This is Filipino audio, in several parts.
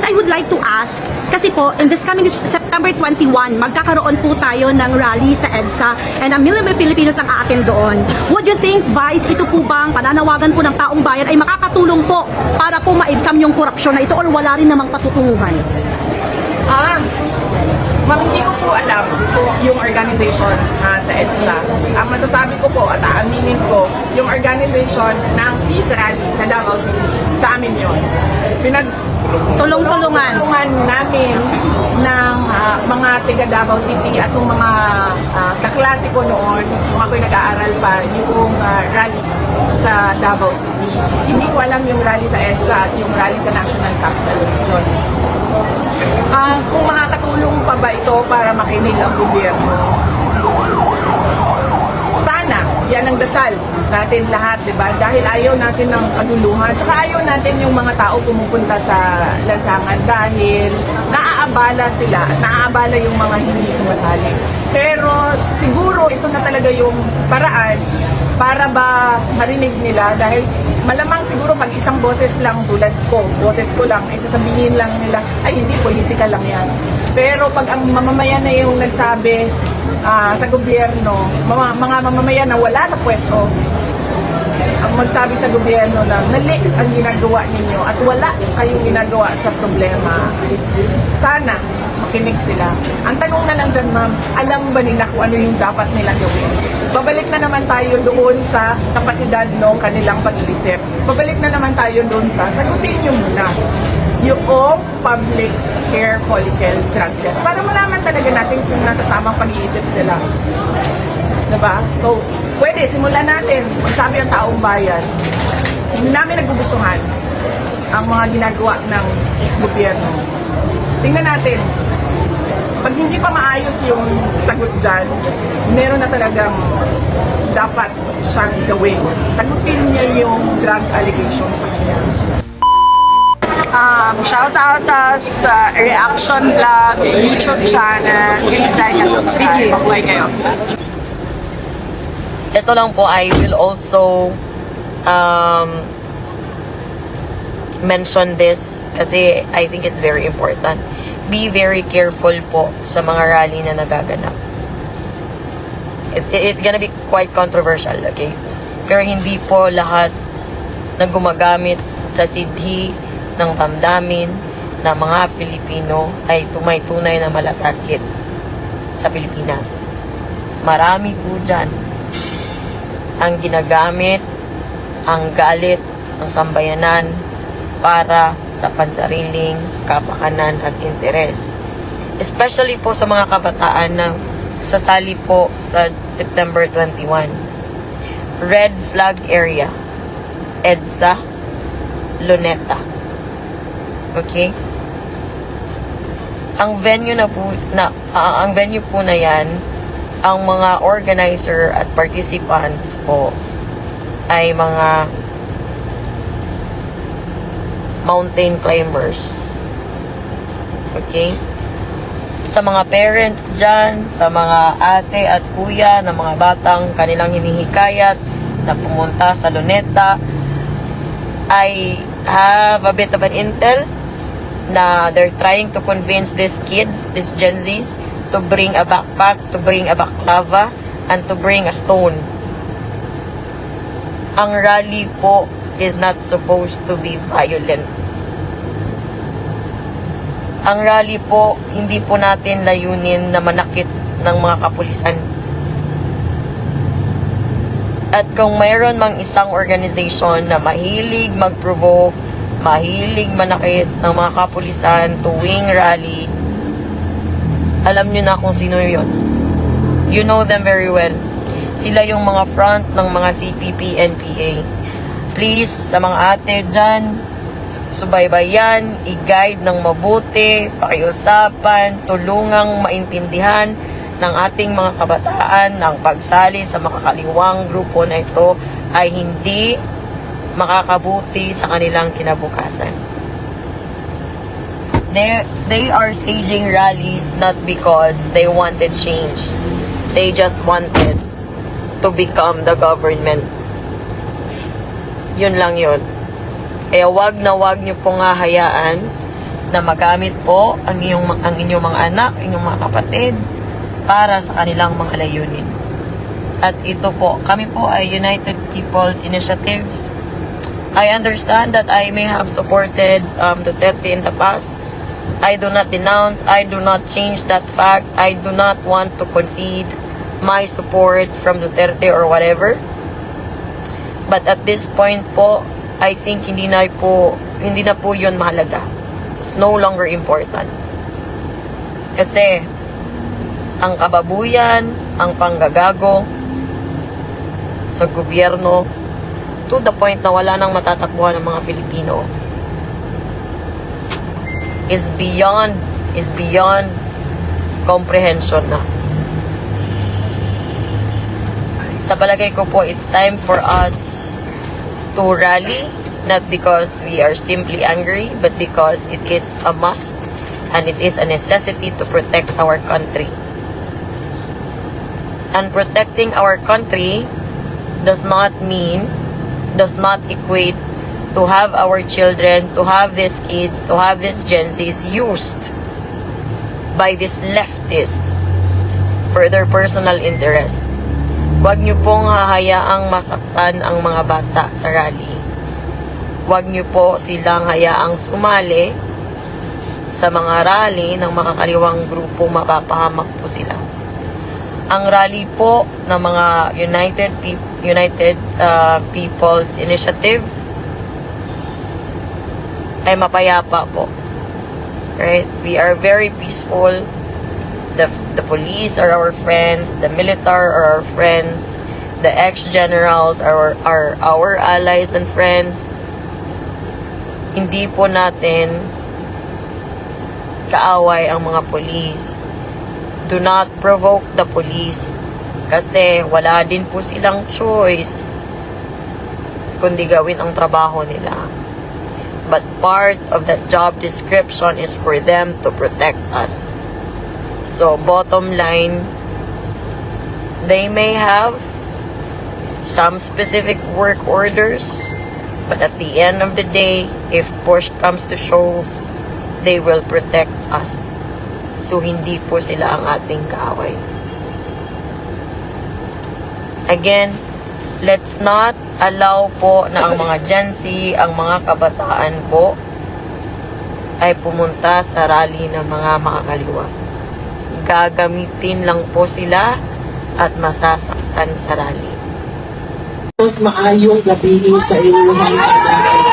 I would like to ask, kasi po, in this coming September 21, magkakaroon po tayo ng rally sa EDSA and a million Filipinos ang aatin doon. Would you think, Vice, ito po bang pananawagan po ng taong bayan ay makakatulong po para po maibsam yung korupsyon na ito or wala rin namang patutunguhan? Ma'am, hindi ko po alam kung yung organization sa EDSA. Ang masasabi ko po at aaminin ko, yung organization ng Peace Rally sa Davao City, sa amin yun. Tulong-tulungan namin ng mga taga Davao City at yung mga kaklase ko noon, kung ako'y nag-aaral pa, yung rally sa Davao City. Hindi ko alam yung rally sa EDSA at yung rally sa National Capital Region. Kung makakatulong pa ba ito para makinig ang gobyerno, sana, yan ang dasal natin lahat, di ba? Dahil ayaw natin ng kaguluhan, tsaka ayaw natin yung mga tao pumupunta sa lansangan dahil naaabala sila, naaabala yung mga hindi sumasali. Pero siguro ito na talaga yung paraan para ba marinig nila dahil malamang siguro pag isang boses lang tulad ko, boses ko lang, ay sasabihin lang nila, ay hindi, politika lang yan. Pero pag ang mamamayan na yung nagsabi sa gobyerno, mga mamamayan na wala sa pwesto, ang magsabi sa gobyerno na mali ang ginagawa ninyo at wala kayong ginagawa sa problema, sana makinig sila. Ang tanong na lang dyan, ma'am, alam ba nila kung ano yung dapat nilang gawin? Babalik na naman tayo doon sa kapasidad ng kanilang pag-iisip. Babalik na naman tayo doon sa sagutin nyo muna yung public care follicle drug test para malaman talaga natin kung nasa tamang pag-iisip sila. Diba? So, pwede, simulan natin. Magsabi ang taong bayan, hindi namin nagugustuhan ang mga ginagawa ng gobyerno. Tingnan natin, pag hindi pa maayos yung sagot dyan, meron na talagang dapat siyang gawin. Sagutin niya yung drug allegations sa kanya. Shout out sa Reaction Vlog, YouTube channel. Please like and subscribe. Mabuhay kayo. Ito lang po, I will also mention this kasi I think it's very important. Be very careful po sa mga rally na nagaganap. It's gonna be quite controversial, okay? Pero hindi po lahat na gumagamit sa sidhi ng damdamin ng mga Pilipino ay tunay na malasakit sa Pilipinas. Marami po dyan ang ginagamit ang galit ng sambayanan para sa pansariling kapakanan at interes. Especially po sa mga kabataan na sasali po sa September 21. Red flag area, EDSA, Luneta. Okay? Ang venue ang venue po na yan, ang mga organizer at participants po ay mga mountain climbers. Okay? Sa mga parents dyan, sa mga ate at kuya ng mga batang kanilang hinihikayat na pumunta sa Luneta, I have a bit of an intel na they're trying to convince these kids, these Gen Zs, to bring a backpack, to bring a baklava, and to bring a stone. Ang rally po is not supposed to be violent. Ang rally po, hindi po natin layunin na manakit ng mga kapulisan. At kung mayroon mang isang organization na mahilig mag-provoke, mahilig manakit ng mga kapulisan tuwing rally, alam nyo na kung sino yun. You know them very well. Sila yung mga front ng mga CPP, NPA. Please, sa mga ate dyan, subaybayan, i-guide ng mabuti, pakiusapan, tulungang maintindihan ng ating mga kabataan ng pagsali sa makakaliwang grupo na ito ay hindi makakabuti sa kanilang kinabukasan. They are staging rallies not because they wanted change. They just wanted to become the government. Yun lang yun. Kaya wag na wag nyo pong hahayaan na magamit po ang inyong mga anak, inyong mga kapatid para sa kanilang mga layunin. At ito po, kami po ay United People's Initiatives. I understand that I may have supported Duterte in the past. I do not denounce, I do not change that fact. I do not want to concede my support from Duterte or whatever. But at this point po, I think hindi na po yun mahalaga. It's no longer important. Kasi ang kababuyan, ang panggagago sa gobyerno, to the point na wala nang matatakbuhan ng mga Filipino, is beyond comprehension na. Sa palagay ko po, it's time for us to rally, not because we are simply angry, but because it is a must and it is a necessity to protect our country. And protecting our country does not equate to have our children, to have these kids, to have these Gen Zs used by this leftist for their personal interest. Huwag niyo pong hahayaang masaktan ang mga bata sa rally. Huwag niyo po silang hayaang sumali sa mga rally ng makakaliwang grupo, mapapahamak po sila. Ang rally po ng mga United People's Initiative ay mapayapa po. Right? We are very peaceful. The police are our friends. The military are our friends. The ex-generals are our allies and friends. Hindi po natin kaaway ang mga police. Do not provoke the police kasi wala din po silang choice kundi gawin ang trabaho nila. But part of that job description is for them to protect us. So bottom line, they may have some specific work orders, but at the end of the day, if push comes to shove, they will protect us. So, hindi po sila ang ating kaaway. Again, let's not allow po na ang mga Gen Z, ang mga kabataan po, ay pumunta sa rally ng mga makakaliwa. Gagamitin lang po sila at masasaktan sa rally. Mas maayong gabi sa inyong mga tagalog.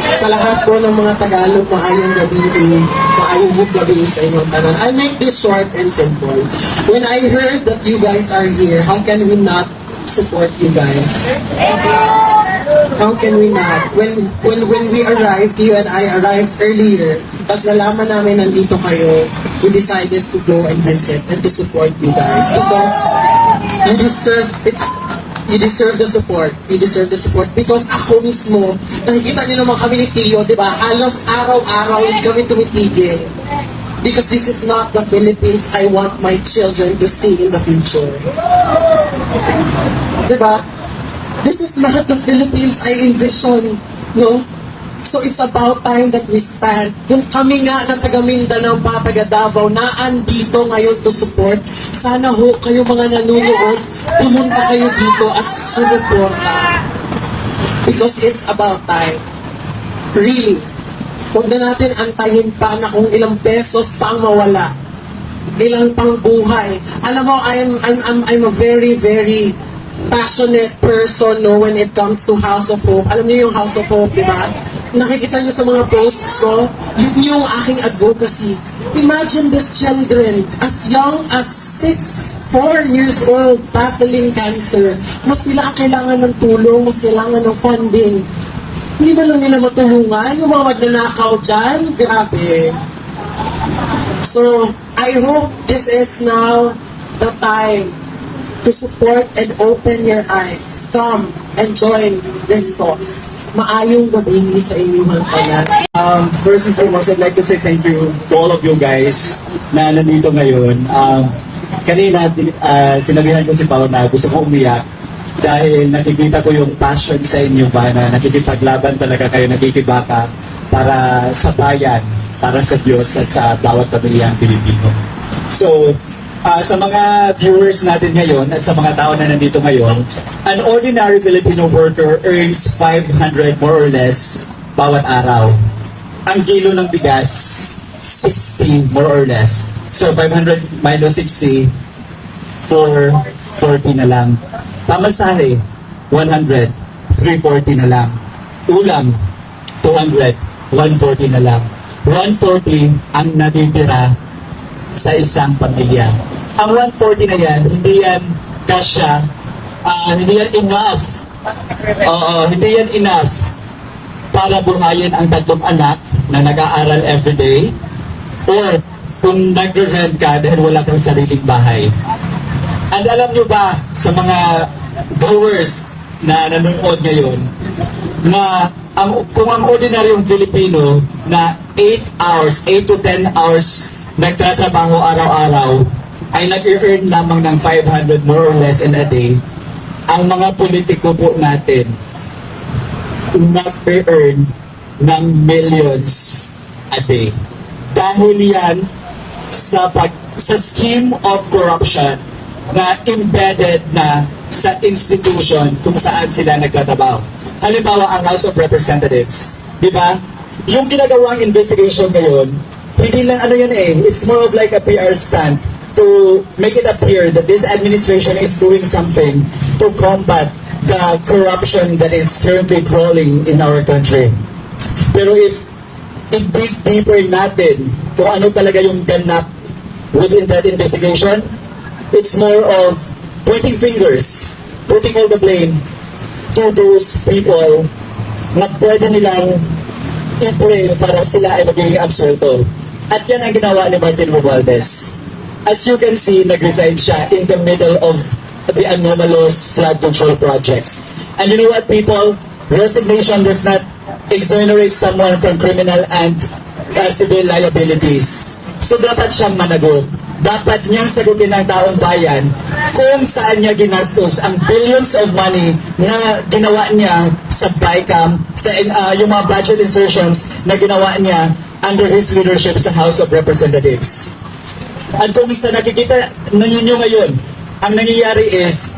Sa lahat po ng mga Tagalog, maayong gabi sa inyong tanan. I'll make this short and simple. When I heard that you guys are here, how can we not support you guys? How can we not? When we arrived, you and I arrived earlier, tapos nalaman namin nandito kayo, we decided to go and visit and to support you guys because you deserve the support. You deserve the support because ako mismo, nakikita niyo naman kami ni Tio, di ba? Halos araw-araw hindi kami tumitigil. Because this is not the Philippines I want my children to see in the future. Di ba? This is not the Philippines I envision, no? So it's about time that we stand. Kung kami nga na taga Mindanao, taga Davao, na andito ngayon to support, sana ho kayo mga nanonood, pumunta kayo dito at sumuporta. Because it's about time. Really. Huwag na natin antayin pa na kung ilang pesos pa ang mawala. Ilang pang buhay. Alam mo, I'm a very, very passionate person, no, when it comes to House of Hope. Alam niyo yung House of Hope, di ba? Nakikita niyo sa mga posts ko, yun yung aking advocacy. Imagine these children, as young as 4 years old, battling cancer. Mas sila ang kailangan ng tulong, mas kailangan ng funding. Hindi ba lang nila matulungan? Yung mga magnanakaw dyan? Grabe. So, I hope this is now the time to support and open your eyes. Come and join this cause. Maayong gabi sa inyong tanan. First and foremost, I'd like to say thank you to all of you guys na nandito ngayon. Kanina, sinabihan ko si Pao na gusto ko umiyak dahil nakikita ko yung passion sa inyo ba na nakikipaglaban talaga kayo, nakikibaka para sa bayan. para sa Diyos at sa bawat pamilyang Pilipino. So, sa mga viewers natin ngayon at sa mga tao na nandito ngayon, an ordinary Filipino worker earns 500 more or less bawat araw. Ang kilo ng bigas, 60 more or less. So 500 minus 60, 440 na lang. Pamasahe, 100, 340 na lang. Ulam, 200, 140 na lang. 140 ang natitira sa isang pamilya. Ang 140 na yan, hindi yan kasya, hindi yan enough. Hindi yan enough para buhayin ang 3 anak na nag-aaral everyday, or kung nagre-rent ka dahil wala kang sariling bahay. And alam nyo ba, sa mga viewers na nanonood ngayon, na kung ang ordinaryong Filipino na 8 to 10 hours nagtatrabaho araw-araw ay nag-earn lamang ng 500 more or less in a day, ang mga politiko po natin nag-earn ng millions a day. Dahil yan sa scheme of corruption na embedded na sa institution kung saan sila nagtatrabaho. Halimbawa, ang House of Representatives. Di ba? Yung ginagawang investigation ngayon, hindi lang ano yan it's more of like a PR stunt to make it appear that this administration is doing something to combat the corruption that is currently crawling in our country. Pero if i-dig deeper natin kung ano talaga yung ganap within that investigation, it's more of pointing fingers, putting all the blame to those people na pwede nilang i-blame para sila ay magiging absuelto. At yan ang ginawa ni Martin Romualdez. As you can see, nag-resign siya in the middle of the anomalous flood control projects. And you know what, people? Resignation does not exonerate someone from criminal and civil liabilities. So dapat siyang managot. Dapat niyang sagutin ang taong bayan kung saan niya ginastos ang billions of money na ginawa niya sa BICAM, sa yung mga budget insertions na ginawa niya under his leadership sa House of Representatives. At kung sa nakikita ninyo ngayon, ang nangyayari is,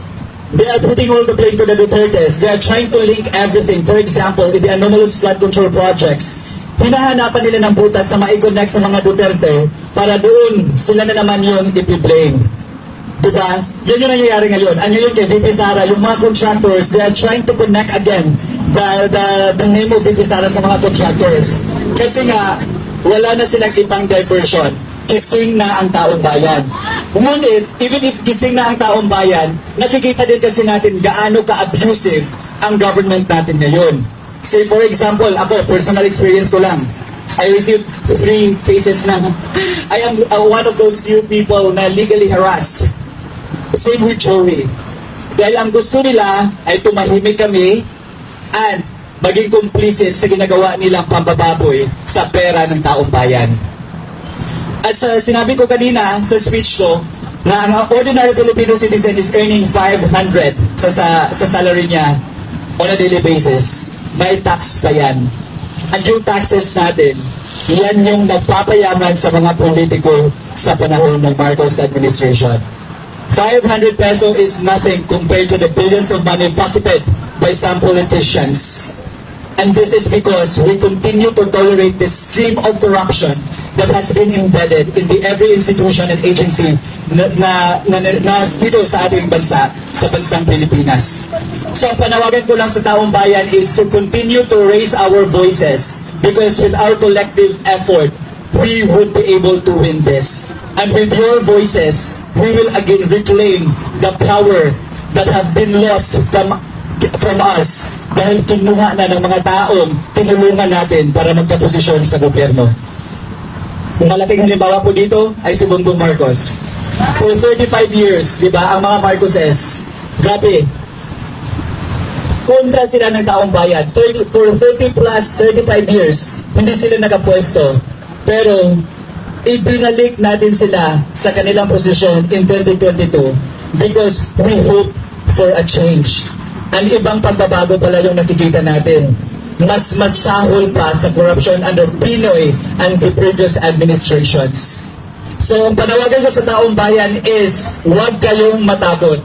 they are putting all the blame to the Dutertes. They are trying to link everything. For example, in the anomalous flood control projects, hinahanapan nila ng butas na ma-connect sa mga Duterte para doon sila na naman yung ipi-blame. Diba? Yan yung nangyayari ngayon. Ang ngayon kay VP Sara, yung mga contractors, they are trying to connect again the name of VP Sara sa mga contractors. Kasi nga, wala na silang ibang diversion. Gising na ang taong bayan. Ngunit, even if gising na ang taong bayan, nakikita din kasi natin gaano ka-abusive ang government natin ngayon. Say for example, ako, personal experience ko lang. I received 3 cases na I am one of those few people na legally harassed. Same with Joey. Dahil ang gusto nila ay tumahimik kami and maging complicit sa ginagawa nilang pambababoy sa pera ng taong bayan. At sinabi ko kanina sa speech ko na ang ordinary Filipino citizen is earning 500 sa salary niya on a daily basis. May tax pa yan. At yung taxes natin, yan yung nagpapayaman sa mga politiko sa panahon ng Marcos administration. 500 peso is nothing compared to the billions of money pocketed by some politicians. And this is because we continue to tolerate this stream of corruption that has been embedded in every institution and agency na dito sa ating bansa, sa bansang Pilipinas. So ang panawagan ko lang sa taong bayan is to continue to raise our voices because with our collective effort, we would be able to win this. And with your voices, we will again reclaim the power that have been lost from us dahil kinuha na ng mga taong tinulungan natin para magkaposisyon sa gobyerno. Malaking halimbawa po dito ay si Bongbong Marcos. For 35 years, di ba, ang mga Marcoses, grabe, kontra sila ng taong bayan. For 30 plus 35 years, hindi sila nakapwesto. Pero, ibinalik natin sila sa kanilang posisyon in 2022 because we hope for a change. Ang ibang pagbabago pala yung nakikita natin. mas masahol pa sa corruption under Pinoy and the previous administrations. So, ang panawagan ko sa taong bayan is, huwag kayong matakot.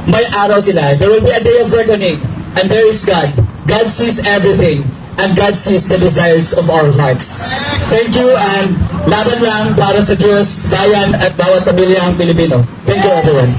May araw sila. There will be a day of reckoning. And there is God. God sees everything. And God sees the desires of our hearts. Thank you, and laban lang para sa Diyos, bayan at bawat pamilyang Pilipino. Thank you, everyone.